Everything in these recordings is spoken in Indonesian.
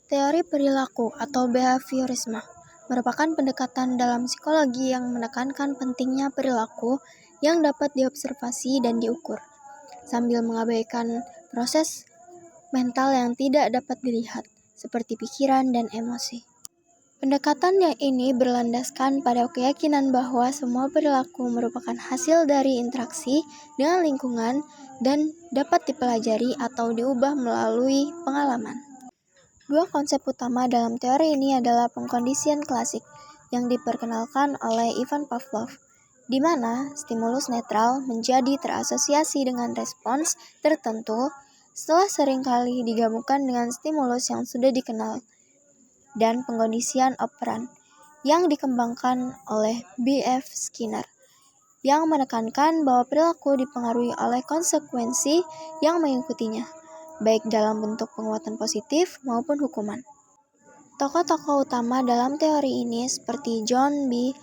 Teori perilaku atau behaviorisme merupakan pendekatan dalam psikologi yang menekankan pentingnya perilaku yang dapat diobservasi dan diukur, sambil mengabaikan proses mental yang tidak dapat dilihat, seperti pikiran dan emosi. Pendekatan yang ini berlandaskan pada keyakinan bahwa semua perilaku merupakan hasil dari interaksi dengan lingkungan dan dapat dipelajari atau diubah melalui pengalaman. Dua konsep utama dalam teori ini adalah pengkondisian klasik yang diperkenalkan oleh Ivan Pavlov, di mana stimulus netral menjadi terasosiasi dengan respons tertentu setelah seringkali digabungkan dengan stimulus yang sudah dikenal, dan pengkondisian operan yang dikembangkan oleh B.F. Skinner, yang menekankan bahwa perilaku dipengaruhi oleh konsekuensi yang mengikutinya, baik dalam bentuk penguatan positif maupun hukuman. Tokoh-tokoh utama dalam teori ini seperti John B.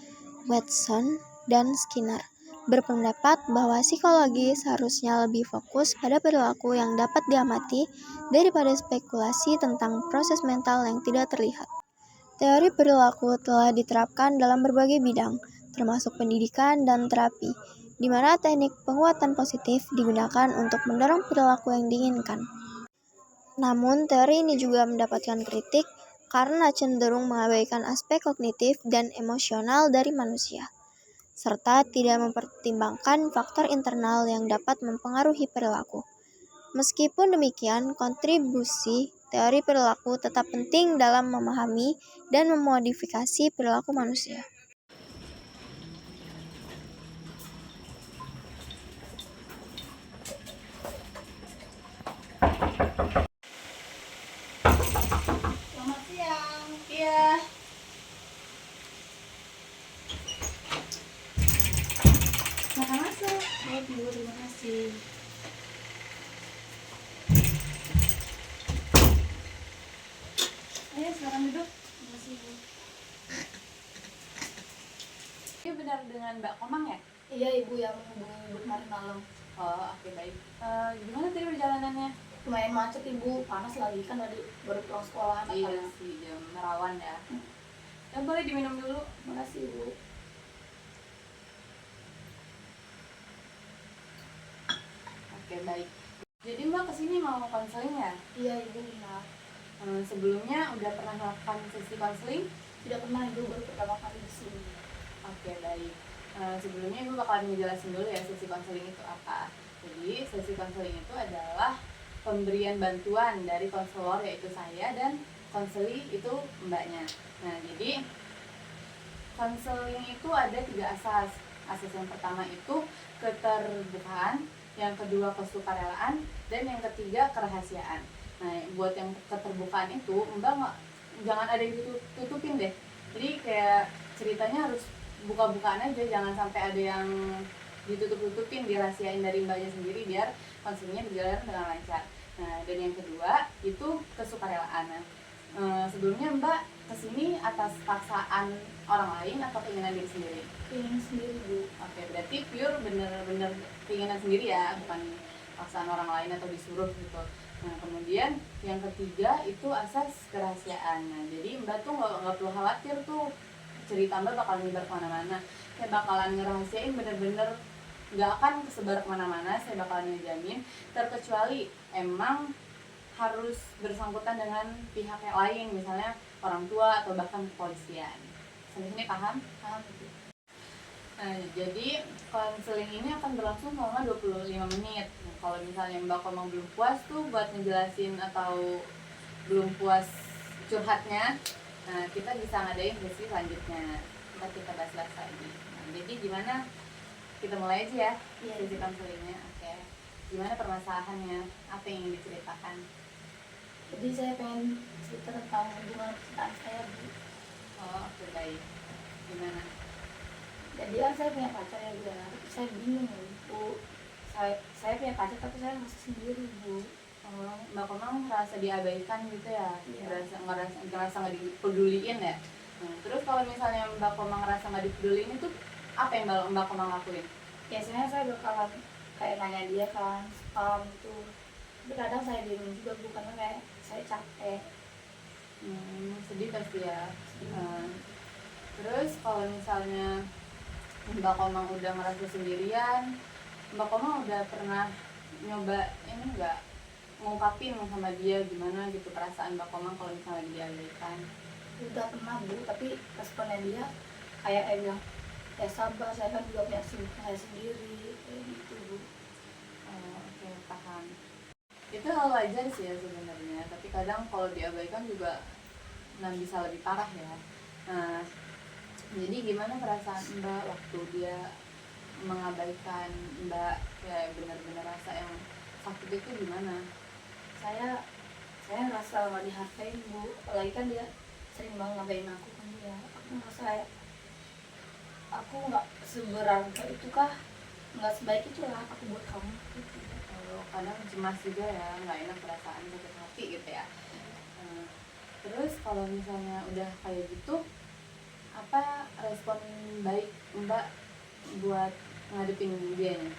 Watson dan Skinner berpendapat bahwa psikologi seharusnya lebih fokus pada perilaku yang dapat diamati daripada spekulasi tentang proses mental yang tidak terlihat. Teori perilaku telah diterapkan dalam berbagai bidang, termasuk pendidikan dan terapi, di mana teknik penguatan positif digunakan untuk mendorong perilaku yang diinginkan. Namun, teori ini juga mendapatkan kritik karena cenderung mengabaikan aspek kognitif dan emosional dari manusia, serta tidak mempertimbangkan faktor internal yang dapat mempengaruhi perilaku. Meskipun demikian, kontribusi teori perilaku tetap penting dalam memahami dan memodifikasi perilaku manusia. Selamat siang. Iya. Silakan masuk. Baik, Bu, terima kasih. Ayo, silakan duduk. Terima kasih, Bu. Ini benar dengan Mbak Komang ya? Iya, Ibu yang menghubungi Ibu kemarin malam. Oh, oke, baik. Gimana tadi perjalanannya? Lumayan macet, Ibu. Panas lagi kan tadi baru pulang sekolah anak. Iya sih, jam rawan ya. Ya, boleh diminum dulu. Terima kasih, Ibu. Oke, baik. Jadi Mbak kesini mau konseling ya? Iya, Ibu, benar. Sebelumnya udah pernah melakukan sesi konseling? Tidak pernah, Ibu, baru pertama kali di sini. Oke, baik. Sebelumnya Ibu bakalan ngejelasin dulu ya sesi konseling itu apa. Jadi, sesi konseling itu adalah pemberian bantuan dari konselor, yaitu saya, dan konseli itu mbaknya. Nah, jadi konseling itu ada 3 asas. Asas yang pertama itu keterbukaan, yang kedua kesukarelaan, dan yang ketiga kerahasiaan. Nah, buat yang keterbukaan itu mbak jangan ada yang tutupin deh. Jadi kayak ceritanya harus buka-bukaan aja, jangan sampai ada yang ditutup-tutupin, dirahasiain dari mbaknya sendiri biar konselingnya berjalan dengan lancar. Nah, dan yang kedua itu kesukarelaan. Sebelumnya Mbak kesini atas paksaan orang lain atau keinginan diri sendiri? Keinginan sendiri, Bu. Oke, berarti pure bener-bener keinginan sendiri ya, bukan paksaan orang lain atau disuruh gitu. Nah, kemudian yang ketiga itu asas kerahasiaan. Nah, jadi Mbak tuh nggak perlu khawatir tuh cerita Mbak bakal nyebar kemana-mana. Saya bakalan ngerahasiain bener-bener nggak akan kesebar kemana-mana, saya bakalan ngejamin, terkecuali emang harus bersangkutan dengan pihak yang lain, misalnya orang tua atau bahkan kepolisian. Sampai sini paham? Paham, Ibu. Nah, jadi konseling ini akan berlangsung selama 25 menit. Nah, kalau misalnya Mbak Komang belum puas tuh buat ngejelasin atau belum puas curhatnya, nah kita bisa ngadain sesi selanjutnya. Kita bahas lagi. Nah, jadi gimana? Kita mulai aja ya sesi konselingnya. Oke. Gimana permasalahannya? Apa yang ingin diceritakan? Jadi saya pengen cerita tentang hubungan percintaan saya, Bu. Oh, oke, baik. Gimana? Jadi kan saya punya pacar ya, Bu. Saya bingung ya, Bu. Saya punya pacar tapi saya masih sendiri, Bu. Oh, Mbak Komang merasa diabaikan gitu ya? Iya. Ngerasa nggak dipeduliin ya? Nah, terus kalau misalnya Mbak Komang ngerasa nggak dipeduliin itu apa yang Mbak Komang lakuin? Biasanya saya bakalan kayak nanya dia kan, spam gitu. Tapi kadang saya diem juga, Bu, karena kayak saya capek. Sedih pasti ya. Nah, terus kalau misalnya Mbak Komang udah ngerasa sendirian, Mbak Komang udah pernah nyoba ini nggak ngungkapin sama dia gimana gitu perasaan Mbak Komang kalau misalnya diabaikan? Udah pernah, Bu, tapi responnya dia kayak bilang, ya sabar, saya kan juga punya kesibukan saya sendiri, kayak gitu, Bu. Oh, oke, paham. Itu hal wajar sih ya sebenarnya, tapi kadang kalau diabaikan juga bisa lebih parah ya. Nah, jadi gimana perasaan Mbak waktu dia mengabaikan Mbak, ya benar-benar rasa yang sakit itu gimana? Saya ngerasa nggak dihargain, Bu. Apalagi kan dia sering banget ngabain aku kan dia. Aku ngerasa kayak aku nggak seberangkat itu kah, nggak sebaik itulah aku buat kamu gitu. Kalau kadang cemas juga ya, nggak enak perasaan sakit hati gitu ya. Terus kalau misalnya udah kayak gitu, apa respon baik Mbak buat ngadepin dia nih?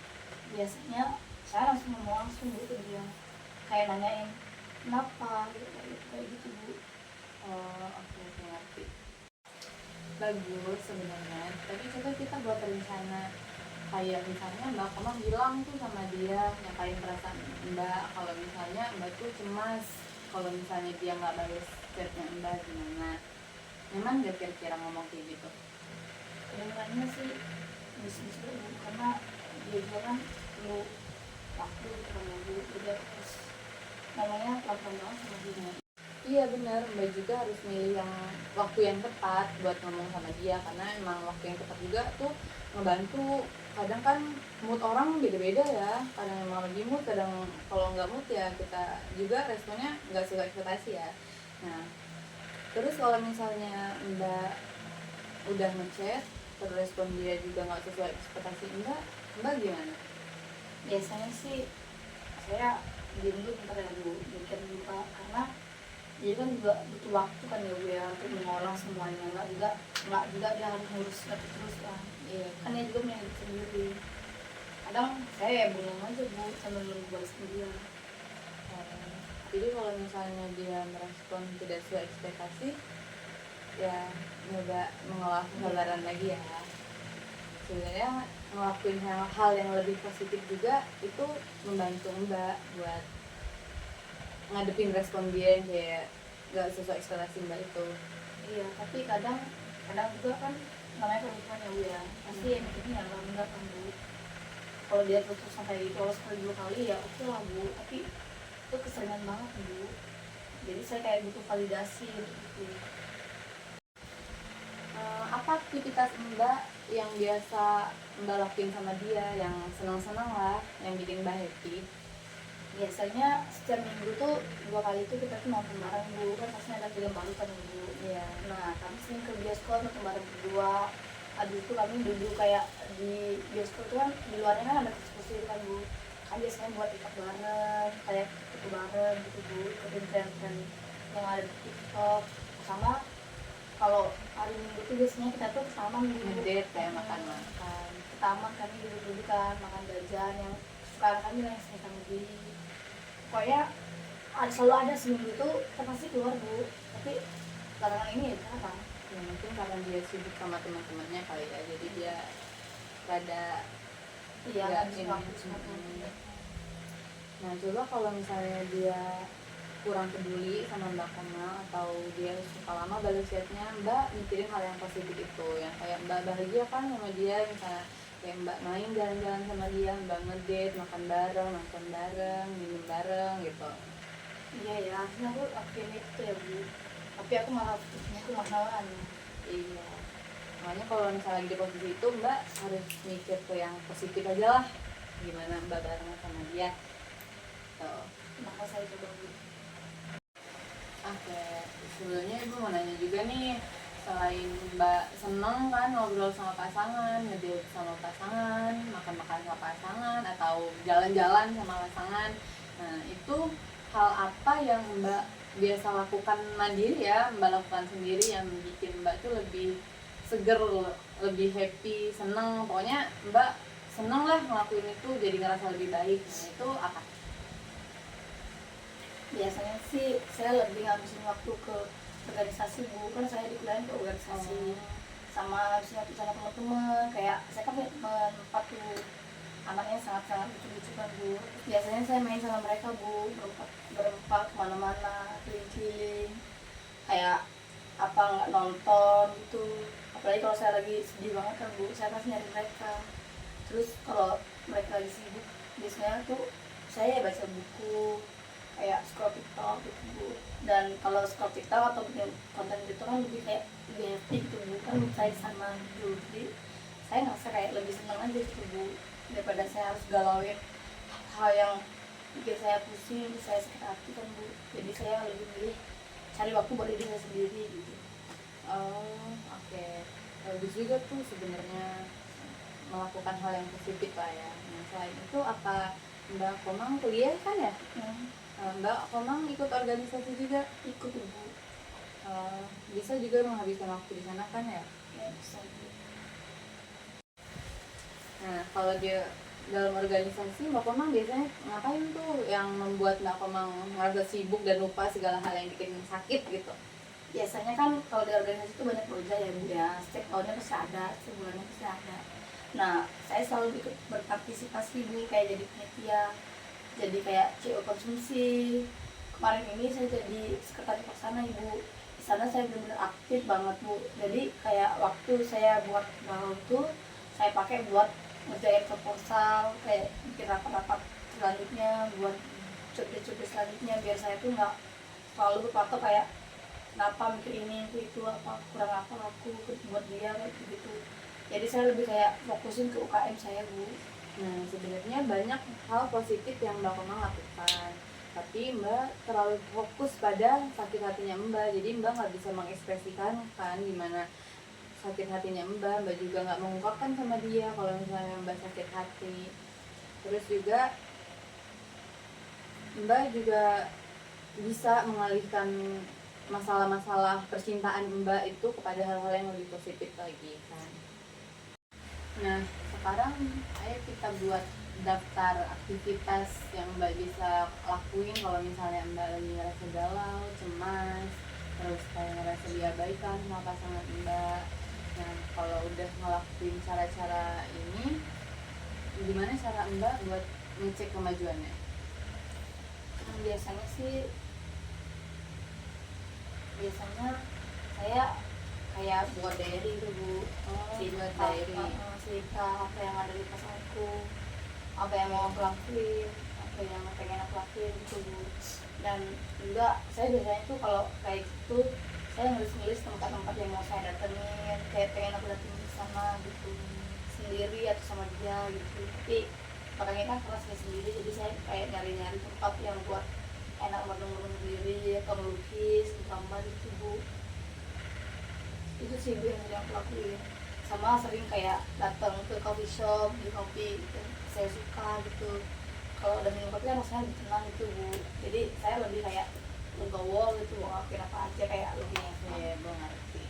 Biasanya saya langsung ngomong langsung, Bu, ke dia, kayak nanyain kenapa gitu, kayak gitu, Bu. Oh, oke, ngerti. Bagus sebenarnya, tapi coba kita buat rencana kayak misalnya Mbak Komang bilang tuh sama dia, nyapain perasaan Mbak kalau misalnya Mbak tuh cemas kalau misalnya dia nggak balas chatnya Mbak gimana. Memang gak kira-kira ngomong kayak gitu? Kedengarannya sih bisa, Bu, karena dia juga kan perlu waktu sama Bu, jadi aku harus namanya pelan-pelan banget sama dia. Iya benar, Mbak juga harus milih yang waktu yang tepat buat ngomong sama dia, karena emang waktu yang tepat juga tuh ngebantu. Kadang kan mood orang beda-beda ya, kadang emang lagi mood, kadang kalau nggak mood ya kita juga responnya nggak sesuai ekspektasi ya. Nah, terus kalau misalnya Mbak udah ngechat, terus respon dia juga nggak sesuai ekspektasi Mbak gimana? Biasanya sih saya diem dulu bentar ya, Bu, mikir dulu, Pak, karena dia kan juga butuh waktu kan ya, Bu, ya, untuk mengolah semuanya. Nggak juga dia harus ngurus satu terus kan. Iya. Kan dia juga punya hidup sendiri. Kadang saya bengong aja, Bu, sambil nunggu balasan dia. Jadi kalau misalnya dia merespon tidak sesuai ekspektasi, ya nyoba mengolah kesabaran lagi ya. Sebenarnya ngelakuin hal yang lebih positif juga itu membantu Mbak buat ngadepin respon dia yang kayak gak sesuai ekspektasi Mbak itu. Iya, tapi kadang juga kan namanya perempuan ya, Bu, ya, pasti yang ini yang enggak kan, Bu. Kalau dia terus sampai gitu, kalau sekali dua kali ya oke lah, Bu, tapi itu keseringan banget, Bu. Jadi saya kayak butuh validasi untuk itu. Apa aktivitas Mbak yang biasa Mbak lakuin sama dia yang senang-senang lah, yang bikin Mbak happy? Biasanya setiap minggu tuh 2 kali itu kita tuh nonton bareng, Bu, kan pasti ada film baru kan, Bu. Iya. Nah, kami sering ke bioskop nonton bareng berdua. Habis itu kami duduk kayak di bioskop tuh kan di luarnya kan ada kursi kan, Bu. Kan biasanya buat ikat bareng, kayak foto bareng gitu, Bu, ikutin tren-tren yang ada di TikTok. Sama kalau hari Minggu tuh biasanya kita tuh ke taman, Bu. Ngedate kayak makan-makan. Ke taman kami duduk-duduk kan, makan jajan yang suka kami lah yang sering kami beli. Pokoknya selalu ada seminggu itu kita pasti keluar, Bu, tapi belakangan ini ya jarang. Ya mungkin karena dia sibuk sama teman-temannya kali ya, jadi dia rada Iya, nggak habis ini. waktu sama temen. Nah coba kalau misalnya dia kurang peduli sama Mbak Komang atau dia suka lama balas chatnya, Mbak mikirin hal yang positif itu, yang kayak Mbak bahagia kan sama dia, misalnya kayak Mbak main jalan-jalan sama dia, Mbak ngedate, makan bareng, nonton bareng, minum bareng gitu. Iya ya, harusnya aku lakuin itu ya, Bu, tapi aku malah putusnya itu malahan. Iya, makanya kalau misalnya di posisi itu Mbak harus mikir ke yang positif aja lah, gimana Mbak bareng sama dia tuh. Maka saya coba, Bu. sebelumnya Ibu mau nanya juga nih, selain Mbak seneng kan ngobrol sama pasangan, ngedate sama pasangan, makan-makan sama pasangan, atau jalan-jalan sama pasangan, nah itu hal apa yang Mbak biasa lakukan mandiri ya, Mbak lakukan sendiri yang bikin Mbak tuh lebih seger, lebih happy, seneng, pokoknya Mbak seneng lah ngelakuin itu, jadi ngerasa lebih baik. Nah itu apa? Biasanya sih saya lebih ngabisin waktu ke organisasi Bu, kan saya di kuliah ke organisasi sama ngabisin waktu sama teman-teman. Kayak saya kan menempat tuh anaknya sangat-sangat lucu-lucu kan Bu. Biasanya saya main sama mereka Bu, berempat kemana-mana, keliling-keliling, kayak apa nggak nonton gitu. Apalagi kalau saya lagi sedih banget kan Bu, saya pasti nyari mereka. Terus kalau mereka lagi sibuk, biasanya tuh saya baca buku, kayak scroll TikTok gitu Bu. Dan kalau scroll TikTok atau bikin konten gitu kan lebih kayak lebih happy gitu Bu, kan saya sama gitu. Jadi saya ngerasa kayak lebih senang aja gitu Bu, daripada saya harus galauin hal yang bikin saya pusing, saya sakit hati kan Bu. Jadi saya lebih milih cari waktu buat diri saya sendiri gitu. Oke. Bagus juga tuh sebenarnya melakukan hal yang positif lah ya. Nah, selain itu apa Mbak Komang kuliah kan ya? Mbak Komang ikut organisasi juga? Ikut Bu. Bisa juga menghabiskan waktu di sana kan ya? Ya bisa Bu. Nah, kalau dia dalam organisasi, Mbak Komang biasanya ngapain tuh yang membuat Mbak Komang merasa sibuk dan lupa segala hal yang bikin sakit gitu? Biasanya kan kalau di organisasi itu banyak proyek ya Bu ya, setiap tahunnya pasti ada, sebulannya pasti ada. Nah saya selalu ikut berpartisipasi Bu, kayak jadi panitia, jadi kayak CO konsumsi. Kemarin ini saya jadi sekretaris pelaksana Ibu. Di sana saya benar-benar aktif banget Bu, jadi kayak waktu saya buat galau tuh saya pakai buat ngerjain proposal, kayak bikin rapat-rapat selanjutnya, buat job-job selanjutnya, biar saya tuh nggak selalu berpatok kayak kenapa mikir ini itu apa kurang apa aku buat dia kayak gitu. Jadi saya lebih kayak fokusin ke UKM saya Bu. Nah, sebenarnya banyak hal positif yang Mbak Komang lakukan, tapi Mbak terlalu fokus pada sakit hatinya Mbak, jadi Mbak nggak bisa mengekspresikan kan gimana sakit hatinya Mbak juga nggak mengungkapkan sama dia kalau misalnya Mbak sakit hati. Terus juga Mbak juga bisa mengalihkan masalah-masalah percintaan Mbak itu kepada hal-hal yang lebih positif lagi kan. Nah, sekarang ayo kita buat daftar aktivitas yang Mbak bisa lakuin kalau misalnya Mbak lagi ngerasa galau, cemas, terus kayak ngerasa diabaikan sama pasangan Mbak. Nah, kalau udah ngelakuin cara-cara ini, gimana cara Mbak buat ngecek kemajuannya? Biasanya sih saya kayak buat diary gitu Bu. Buat diary. Cerita apa yang ada di pasanganku, apa yang mau aku lakuin, apa yang pengen aku lakuin gitu Bu. Dan juga saya biasanya tuh kalau kayak gitu saya nulis-nulis tempat-tempat yang mau saya datengin, kayak pengen aku datengin di sana gitu, sendiri atau sama dia gitu. Tapi makanya kan karena saya sendiri, jadi saya kayak nyari-nyari tempat yang buat enak merenung sendiri atau melukis, gambar gitu Bu. Itu sih Bu yang aku lakuin. Sama sering kayak datang ke coffee shop, di kopi gitu. Saya suka gitu. Kalau udah minum kopi kan rasanya lebih tenang gitu Bu. Jadi saya lebih kayak legowo gitu, mau ngelakuin apa aja kayak lebih nyaman. Iya, gue ngerti.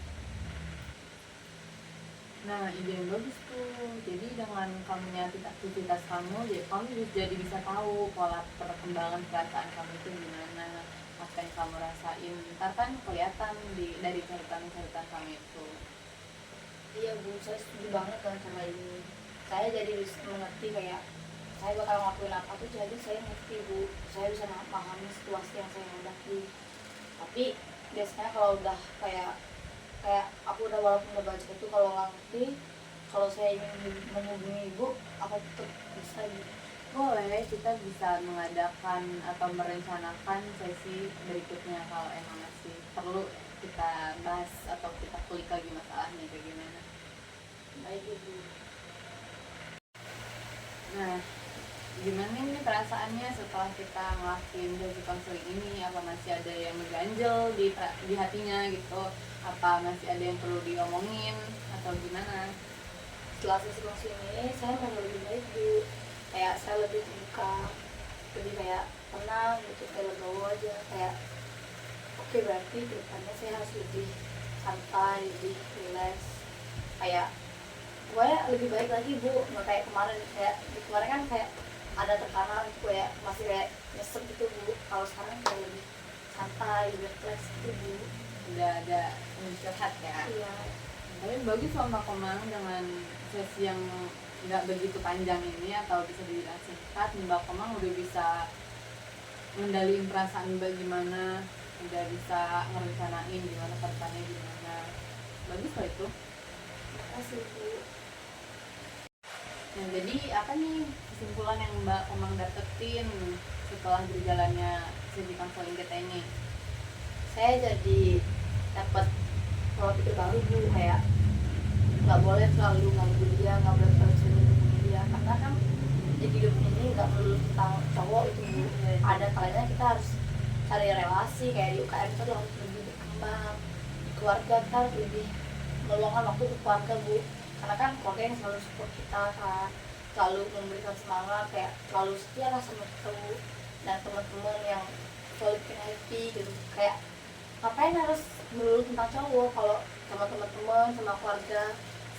Nah, ide yang bagus tuh. Jadi dengan kamu nyatin aktivitas kamu, jadi kamu jadi bisa tahu pola perkembangan perasaan kamu itu gimana, apa yang kamu rasain. Ntar kan kelihatan dari catatan kamu itu. Iya Bu, saya setuju banget dengan cara ini. Saya jadi bisa mengerti kayak saya bakal ngelakuin apa tuh, jadi saya ngerti Bu. Saya bisa memahami situasi yang saya hadapi. Tapi biasanya kalau udah kayak aku udah walaupun udah baca itu, kalau nggak ngerti, kalau saya ingin menghubungi Ibu, apa tetap bisa gitu? Boleh, kita bisa mengadakan atau merencanakan sesi berikutnya kalau emang masih perlu kita bahas atau kita kulik lagi masalahnya kayak gimana. Baik Ibu. Nah, gimana nih perasaannya setelah kita ngelakuin sesi konseling ini, apa masih ada yang ngeganjel di hatinya gitu, apa masih ada yang perlu diomongin atau gimana? Setelah sesi konseling ini saya merasa lebih baik Bu, kayak saya lebih terbuka, lebih kayak tenang gitu, kayak legowo aja, kayak oke berarti kedepannya saya harus lebih santai, lebih relax, kayak gue lebih baik lagi Bu, nggak kayak kemarin. Kayak di kemarin kan kayak ada tekanan, gue ya masih kayak nyesek gitu Bu. Kalau sekarang kayak lebih santai, lebih relax gitu Bu. Udah ada curhat ya. Iya. Tapi bagus loh Mbak Komang, dengan sesi yang nggak begitu panjang ini atau bisa dibilang singkat, Mbak Komang udah bisa ngendaliin perasaan Mbak gimana, udah bisa ngerencanain gimana ke depannya gimana. Bagus loh itu. Makasih Bu. Nah, jadi apa nih kesimpulan yang Mbak Komang dapetin setelah berjalannya sesi konseling kita ini? Saya jadi dapat pola pikir baru Bu, kayak nggak boleh terlalu nganggur dia, nggak boleh terlalu sering hubungin dia, karena kan di hidup ini nggak perlu tentang cowok itu Bu. Ada kalanya kita harus cari relasi, kayak di UKM itu harus lebih berkembang, di keluarga kita harus lebih meluangkan waktu ke keluarga Bu, karena kan keluarga yang selalu support kita kan, selalu memberikan semangat, kayak selalu setia lah sama kita Bu. Dan teman-teman yang selalu bikin happy gitu, kayak ngapain harus melulu tentang cowok, kalau sama teman-teman, sama keluarga,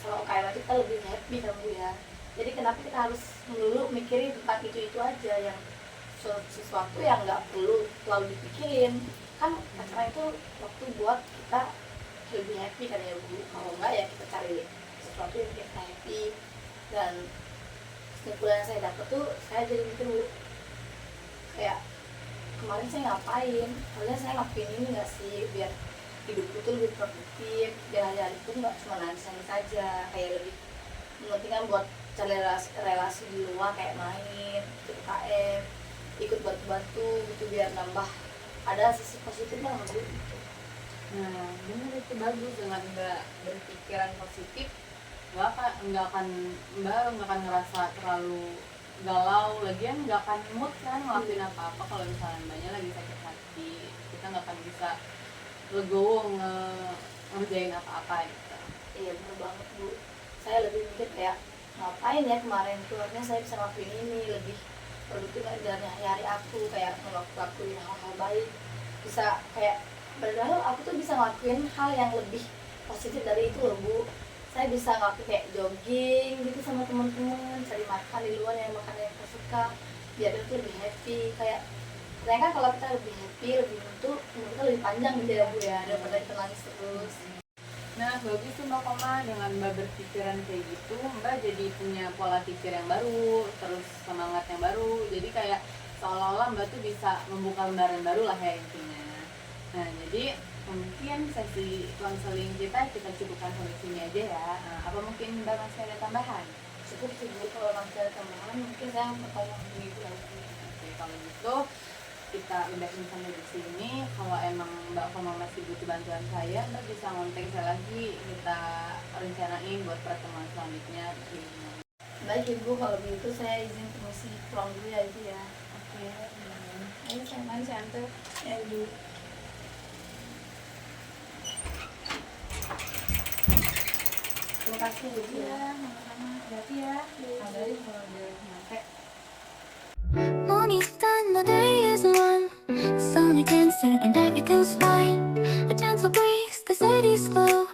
sama UKM kita lebih happy kan Bu ya. Jadi kenapa kita harus melulu mikirin tentang itu aja, yang sesuatu yang nggak perlu terlalu dipikirin. Kan pacaran itu waktu buat kita lebih happy kan ya Bu. Kalau enggak ya kita cari sesuatu yang bikin kita happy. Dan kesimpulan yang saya dapat tuh, saya jadi mikir Bu, kayak kemarin saya ngapain, kalian saya ngapain ini nggak sih, biar hidupku tuh lebih produktif, biar hari-hari itu nggak cuma nangis-nangis saja, kayak lebih mementingkan buat cari relasi di luar, kayak main, ikut UKM, ikut bantu-bantu gitu, biar nambah ada sisi positifnya lah Bu gitu. Nah, benar itu bagus, dengan Mbak berpikiran positif, nggak akan ngerasa terlalu galau, lagian nggak akan mood kan ngelakuin apa-apa kalau misalnya Mbaknya lagi sakit hati, kita nggak akan bisa legowo ngerjain apa-apa gitu. Iya bener banget Bu, saya lebih mikir kayak ngapain ya kemarin tuh, harusnya saya bisa ngelakuin ini, lebih produktif dari hari-hari aku, kayak ngelakuin hal-hal baik, bisa kayak padahal aku tuh bisa ngelakuin hal yang lebih positif dari itu loh Bu. Saya bisa ngelakuin kayak jogging gitu sama teman-teman, cari makan di luar yang makanan yang kita suka, biar kita tuh lebih happy. Kayak ternyata kalau kita lebih happy, lebih umur kita lebih panjang gitu ya Bu ya, daripada kita nangis terus. Nah, bagus tuh Mbak Koma, dengan Mbak berpikiran kayak gitu, Mbak jadi punya pola pikir yang baru, terus semangat yang baru, jadi kayak seolah-olah Mbak tuh bisa membuka lembaran baru lah ya intinya. Nah, jadi mungkin sesi konseling kita cukupkan sampai sini aja ya. Nah, apa mungkin Mbak masih ada tambahan? Cukup sih Bu, kalau masih ada tambahan mungkin saya mau ngomong gitu lagi. Oke, kalau gitu kita udahin sampai di sini. Kalau emang Mbak Koma masih butuh bantuan saya, Mbak bisa ngontek saya lagi, kita rencanain buat pertemuan selanjutnya. Baik Ibu, kalau begitu saya izin permisi pulang dulu ya Ibu ya. Oke, Ayo saya mari saya antar ya Ibu. Terima kasih Ibu ya. sama-sama. Hati ya. Kabarin kalau udah nyampe. Morning's done, the day is one. Sun dancing and everything's fine. A gentle breeze, the city's slow.